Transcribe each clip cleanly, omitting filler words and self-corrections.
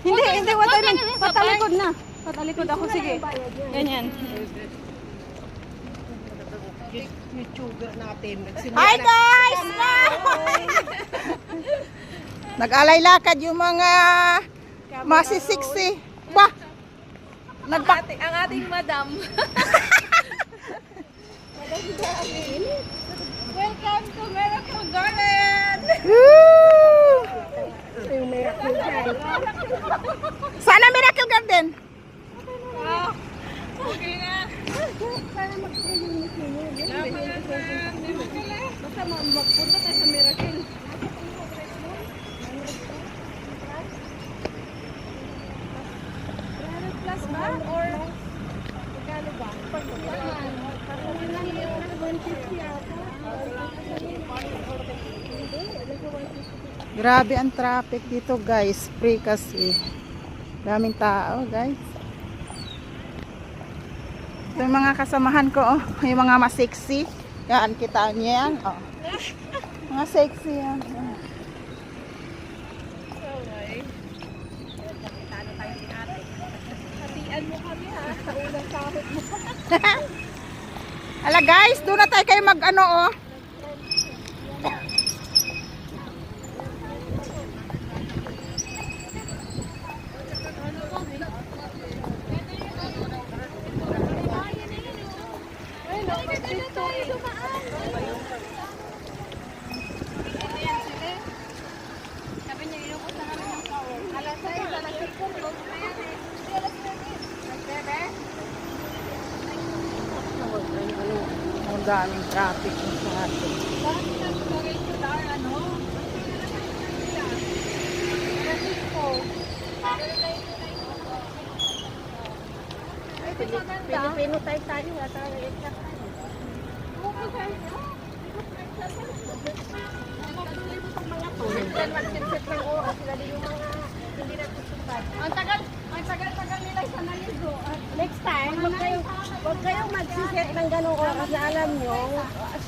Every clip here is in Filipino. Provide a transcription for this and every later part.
Hindi, wag tayo patalikod na. Patalikod ako, sige. Ganyan. YouTuber natin. Hi guys! Nag-alay lakad yung mga masisiksi. Bah! Ang ating madam. Welcome to Miracle Garden! Woo! Sana Miracle Garden. Okay na. Basta magpunta tayo sa Miracle. Plus ba? Or Magkano ba? Grabe ang traffic dito guys. Free kasi. Daming tao guys. Ito yung mga kasamahan ko. Oh. Yung mga masexy. Yan, kita niyo yan. Oh. Mga sexy yan. Oh. Hatian mo kami ha. Sa unang sahod mo. Ala guys, doon na tayo kayo mag ano oh. Ang daming traffic sa atin. Pilipino tayo tayo. Ang tagal nila sa naligo. Next time, huwag kayong magsiset ng ganong oras na alam nyo,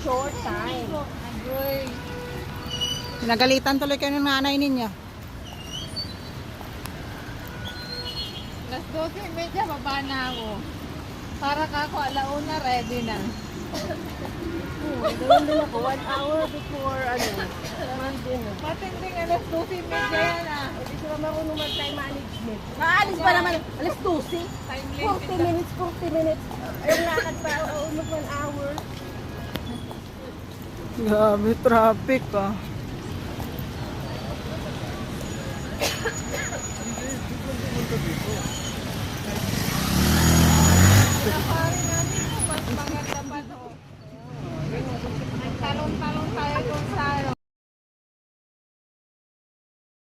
short time. Pinagalitan tuloy kayo ng nanay ninyo. Alas 12:30, baba na ako. Para kako, alauna, ready na. Gawin din ako, 1 hour before, dinner. Matinding alas 12:30 yan ah. Hindi sila marunong mag-time management. Maalis pa naman, alas 12. Time 40 minutes. Ayun lakad pa, almost 1 hour. Grabe traffic ah. Pinaparin namin mo, mas maganda pa to. Talon-talon